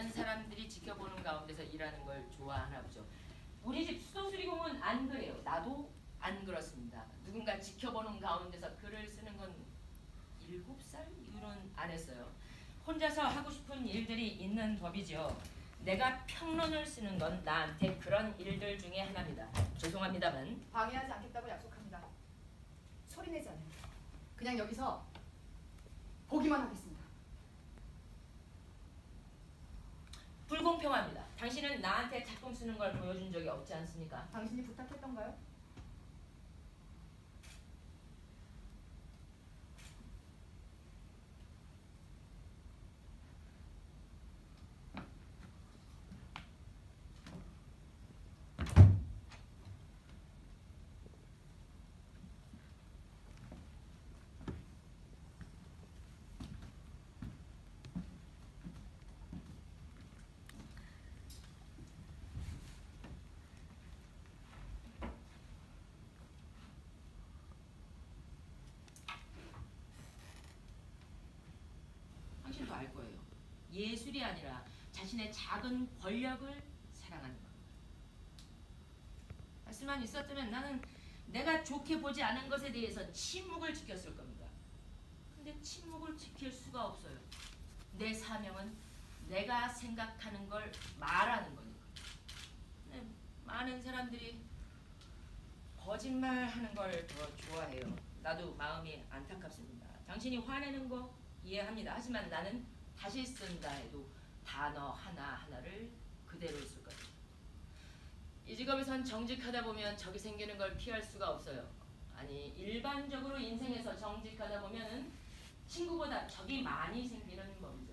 다른 사람들이 지켜보는 가운데서 일하는 걸 좋아하나 보죠. 우리 집 수도수리공은 안 그래요. 나도 안 그렇습니다. 누군가 지켜보는 가운데서 글을 쓰는 건 7살 이후로는 안 했어요. 혼자서 하고 싶은 일들이 있는 법이죠. 내가 평론을 쓰는 건 나한테 그런 일들 중에 하나입니다. 죄송합니다만 방해하지 않겠다고 약속합니다. 소리내지 않아요. 그냥 여기서 보기만 하겠습니다. 불공평합니다. 당신은 나한테 작품 쓰는 걸 보여준 적이 없지 않습니까? 당신이 부탁했던가요? 당신도 알 거예요. 예술이 아니라 자신의 작은 권력을 사랑하는 겁니다. 할 수만 있었다면 나는 내가 좋게 보지 않은 것에 대해서 침묵을 지켰을 겁니다. 근데 침묵을 지킬 수가 없어요. 내 사명은 내가 생각하는 걸 말하는 거니까. 네, 많은 사람들이 거짓말하는 걸 더 좋아해요. 나도 마음이 안타깝습니다. 당신이 화내는 거 이해합니다. 하지만 나는 다시 쓴다 해도 단어 하나하나를 그대로 쓸 겁니다. 이 직업에선 정직하다 보면 적이 생기는 걸 피할 수가 없어요. 아니, 일반적으로 인생에서 정직하다 보면은 친구보다 적이 많이 생기는 법이죠.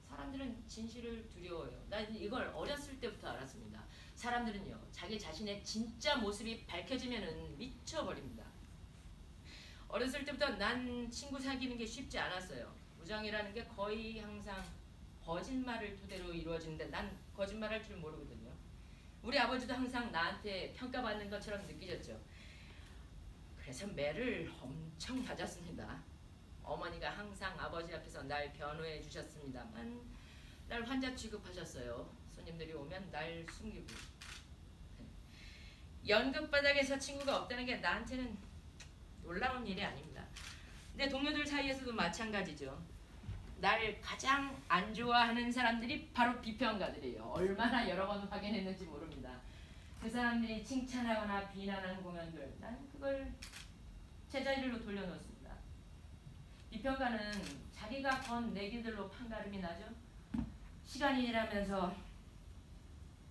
사람들은 진실을 두려워해요. 난 이걸 어렸을 때부터 알았습니다. 사람들은요, 자기 자신의 진짜 모습이 밝혀지면은 미쳐버립니다. 어렸을 때부터 난 친구 사귀는 게 쉽지 않았어요. 우정이라는 게 거의 항상 거짓말을 토대로 이루어지는데 난 거짓말할 줄 모르거든요. 우리 아버지도 항상 나한테 평가받는 것처럼 느끼셨죠. 그래서 매를 엄청 맞았습니다. 어머니가 항상 아버지 앞에서 날 변호해 주셨습니다만 날 환자 취급하셨어요. 손님들이 오면 날 숨기고. 연극바닥에서 친구가 없다는 게 나한테는 놀라운 일이 아닙니다. 내 동료들 사이에서도 마찬가지죠. 날 가장 안 좋아하는 사람들이 바로 비평가들이에요. 얼마나 여러 번 확인했는지 모릅니다. 그 사람들이 칭찬하거나 비난하는 공연들, 난 그걸 제자리로 돌려놓습니다. 비평가는 자기가 건 내기들로 판가름이 나죠. 시간이 지나면서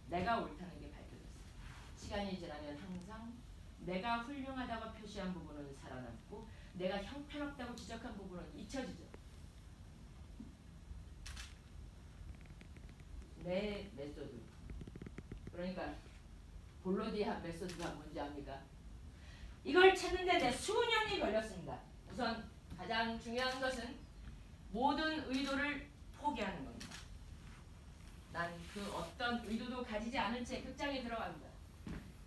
내가 옳다는 게 밝혀졌어요. 시간이 지나면 항상 내가 훌륭하다고 표시한 부분은 살아남고 내가 형편없다고 지적한 부분은 잊혀지죠. 내 메소드, 그러니까 볼로디아 메소드가 뭔지 압니까? 이걸 찾는데 내 수년이 걸렸습니다. 우선 가장 중요한 것은 모든 의도를 포기하는 겁니다. 난 그 어떤 의도도 가지지 않은 채 극장에 들어갑니다.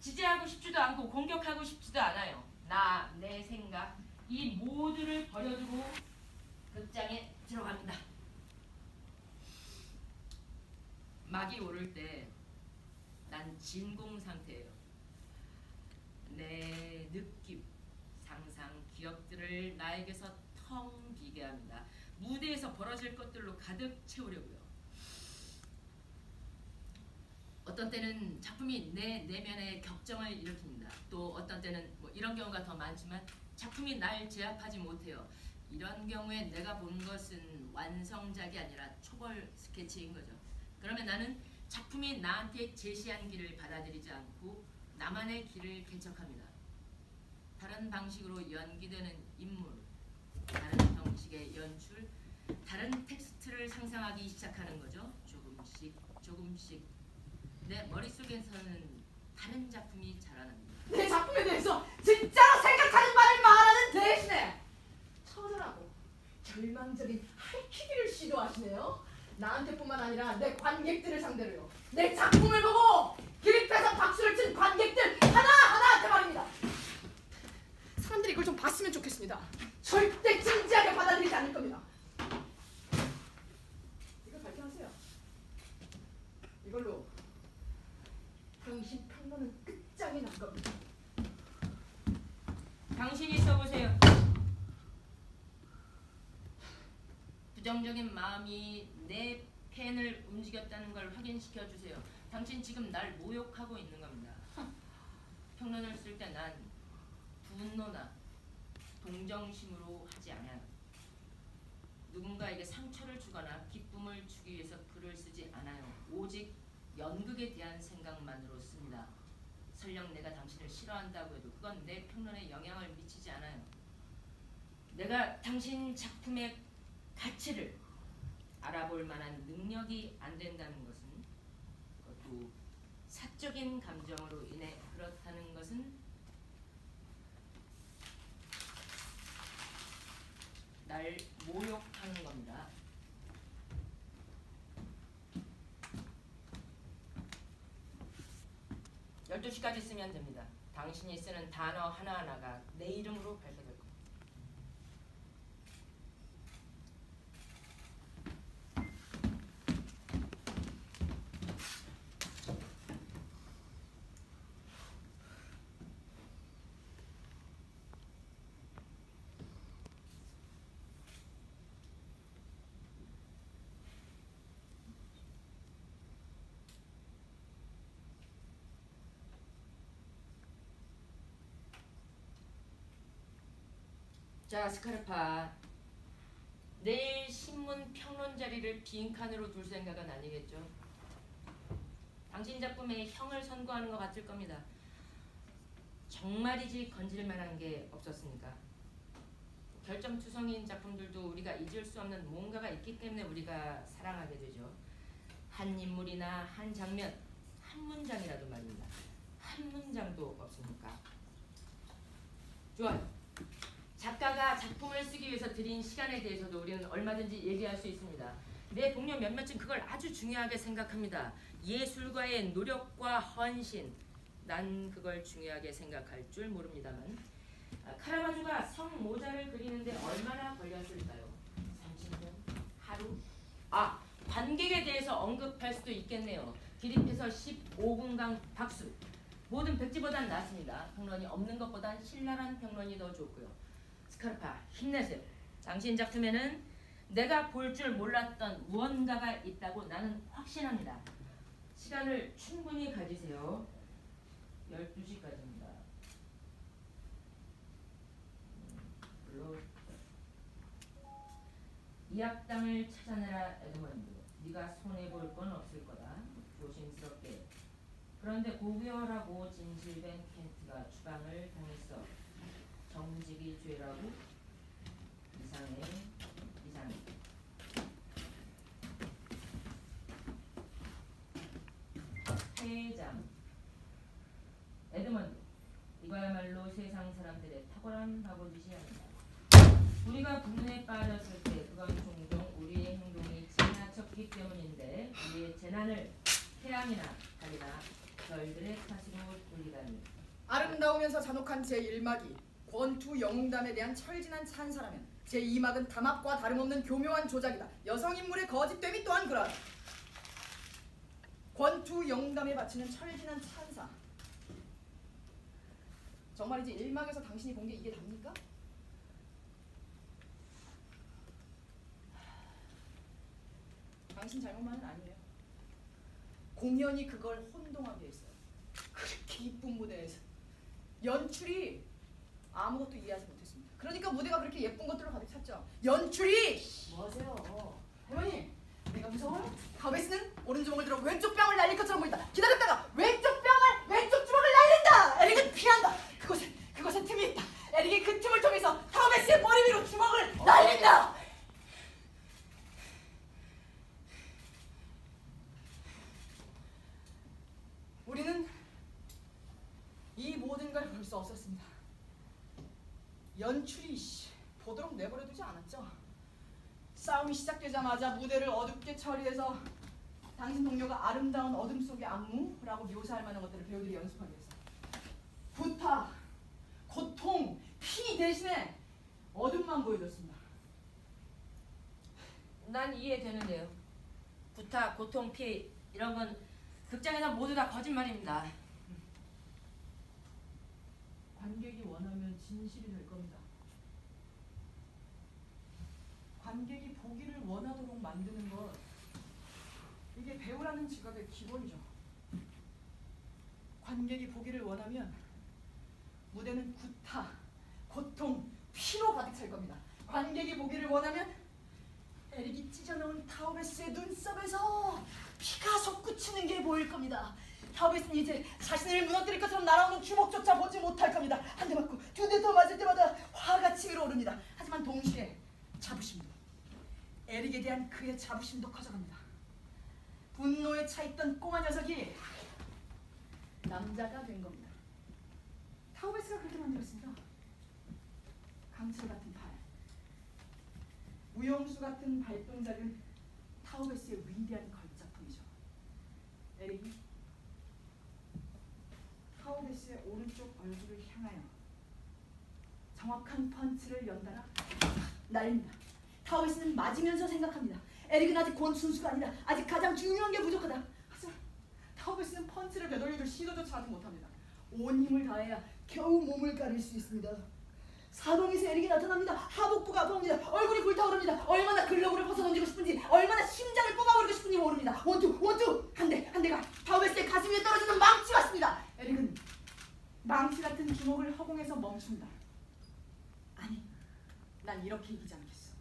지지하고 싶지도 않고 공격하고 싶지도 않아요. 나, 내 생각, 이 모두를 버려두고 극장에 들어갑니다. 막이 오를 때 난 진공 상태예요. 내 느낌, 상상, 기억들을 나에게서 텅 비게 합니다. 무대에서 벌어질 것들로 가득 채우려고요. 어떤 때는 작품이 내 내면에 격정을 일으킵니다. 또 어떤 때는 뭐 이런 경우가 더 많지만 작품이 날 제압하지 못해요. 이런 경우에 내가 본 것은 완성작이 아니라 초벌 스케치인 거죠. 그러면 나는 작품이 나한테 제시한 길을 받아들이지 않고 나만의 길을 개척합니다. 다른 방식으로 연기되는 인물, 다른 형식의 연출, 다른 텍스트를 상상하기 시작하는 거죠. 조금씩 조금씩 내 머릿속에서는 다른 작품이 자라납니다. 내 작품에 대해서 진짜로 생각하는 말을 말하는 대신에 처절하고 절망적인 할퀴기를 시도하시네요. 나한테뿐만 아니라 내 관객들을 상대로요. 내 작품을 보고 기립해서 박수를 친 관객들 하나하나한테 말입니다. 사람들이 이걸 좀 봤으면 좋겠습니다. 절대 진지하게 받아들이지 않을 겁니다. 이걸 밝혀하세요. 평론은 끝장이 난 겁니다. 당신이 써보세요. 부정적인 마음이 내 펜을 움직였다는 걸 확인시켜 주세요. 당신 지금 날 모욕하고 있는 겁니다. 평론을 쓸 때 난 분노나 동정심으로 하지 않아요. 누군가에게 상처를 주거나 기쁨을 주기 위해서 글을 쓰지 않아요. 오직 연극에 대한 생각만으로 씁니다. 설령 내가 당신을 싫어한다고 해도 그건 내 평론에 영향을 미치지 않아요. 내가 당신 작품의 가치를 알아볼 만한 능력이 안 된다는 것은, 그것도 사적인 감정으로 인해 그렇다는 것은 날 모욕하는 겁니다. 열두 시까지 쓰면 됩니다. 당신이 쓰는 단어 하나하나가 내 이름으로 발표될 겁니다. 자, 스카르파, 내일 신문 평론 자리를 빈칸으로 둘 생각은 아니겠죠? 당신 작품에 형을 선고하는 것 같을 겁니다. 정말이지 건질만한 게 없었습니까? 결점투성이인 작품들도 우리가 잊을 수 없는 뭔가가 있기 때문에 우리가 사랑하게 되죠. 한 인물이나 한 장면, 한 문장이라도 말입니다. 한 문장도 없습니까? 좋아요. 작가가 작품을 쓰기 위해서 들인 시간에 대해서도 우리는 얼마든지 얘기할 수 있습니다. 내 동료 몇몇은 그걸 아주 중요하게 생각합니다. 예술가의 노력과 헌신, 난 그걸 중요하게 생각할 줄 모릅니다만, 카라바조가 성 모자를 그리는데 얼마나 걸렸을까요? 30분? 하루? 관객에 대해서 언급할 수도 있겠네요. 기립해서 15분간 박수. 모든 백지보단 낫습니다. 평론이 없는 것보단 신랄한 평론이 더 좋고요. 스카르파, 힘내세요. 당신 작품에는 내가 볼 줄 몰랐던 무언가가 있다고 나는 확신합니다. 시간을 충분히 가지세요. 12시까지입니다. 이 악당을 찾아내라, 에드먼드. 네가 손해볼 건 없을 거다. 조심스럽게. 그런데 고결하고 진실된 켄트가 추방을 당했어. 정직이 죄라고? 이상해. 회장 에드먼드, 이거야말로 세상 사람들의 탁월한 바보짓이 아니다. 우리가 불운에 빠졌을 때 그건 종종 우리의 행동이 지나쳤기 때문인데, 우리의 재난을 태양이나 달이나 별들의 탓으로 돌리다니. 아름다우면서 잔혹한 제1막이 권투 영웅담에 대한 철진한 찬사라면, 제2막은 담합과 다름없는 교묘한 조작이다. 여성인물의 거짓됨이 또한 그러하다. 권투 영웅담에 바치는 철진한 찬사. 정말이지 1막에서 당신이 본 게 이게 답니까? 당신 잘못만은 아니에요. 공연이 그걸 혼동하게 했어요. 그렇게 이쁜 무대에서 연출이 아무것도 이해하지 못했습니다. 그러니까 무대가 그렇게 예쁜 것들로 가득 찼죠. 연출이 뭐하세요? 할머니, 내가 무서워요? 가베스는 오른주먹을 들어 왼쪽 뺨을 날릴 것처럼 보인다. 기다렸다가 왼쪽 주먹을 날린다. 에릭은 피한다. 그곳에 틈이 있다. 에릭이 그 틈을 통해서 가베스의 머리 위로 주먹을 날린다. 우리는 이 모든 걸 볼 수 없었습니다. 연출이 보도록 내버려두지 않았죠. 싸움이 시작되자마자 무대를 어둡게 처리해서 당신 동료가 아름다운 어둠 속의 안무라고 묘사할 만한 것들을 배우들이 연습하기 위해서 구타, 고통, 피 대신에 어둠만 보여줬습니다. 난 이해되는데요. 구타, 고통, 피 이런 건 극장에서 모두 다 거짓말입니다. 관객이 원하면 진실이 될 겁니다. 관객이 보기를 원하도록 만드는 것, 이게 배우라는 직업의 기본이죠. 관객이 보기를 원하면 무대는 구타, 고통, 피로 가득 찰 겁니다. 관객이 보기를 원하면 에릭이 찢어놓은 타우베스의 눈썹에서 피가 솟구치는 게 보일 겁니다. 타우베스는 이제 자신을 무너뜨릴 것처럼 날아오는 주먹조차 보지 못할 겁니다. 한 대 맞고 두 대 더 맞을 때마다 화가 치밀어 오릅니다. 하지만 동시에 자부심도, 에릭에 대한 그의 자부심도 커져갑니다. 분노에 차있던 꼬마 녀석이 남자가 된 겁니다. 타우베스가 그렇게 만들었습니다. 강철 같은 팔, 우영수 같은 발동작은 타우베스의 위대한 걸작품이죠. 에릭이 타우베스의 오른쪽 얼굴을 향하여 정확한 펀치를 연달아 날립니다. 타우베스는 맞으면서 생각합니다. 에릭은 아직 권순수가 아니다. 아직 가장 중요한 게 부족하다. 하지만 타우베스는 펀치를 되돌릴 시도조차 하지 못합니다. 온 힘을 다해야 겨우 몸을 가릴 수 있습니다. 사방에서 에릭이 나타납니다. 하복부가 아파옵니다. 얼굴이 불타오릅니다. 얼마나 글러브를 벗어던지고 싶은지, 얼마나 심장을 뽑아버리고 싶은지 모릅니다. 원투! 한 대가 타우베스의 가슴 위에 떨어지는 망치 같습니다. 에릭은 망치 같은 주먹을 허공에서 멈춘다. 아니, 난 이렇게 이기지 않겠어.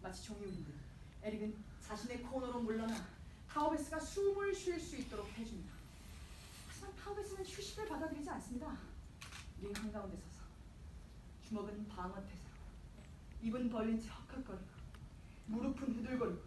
마치 종이 울린 듯 에릭은 자신의 코너로 물러나 타우베스가 숨을 쉴 수 있도록 해줍니다. 하지만 타우베스는 휴식을 받아들이지 않습니다. 링 한가운데 서서 주먹은 방어 태세로, 입은 벌린 채 헉헉거리고, 무릎은 후들거리고,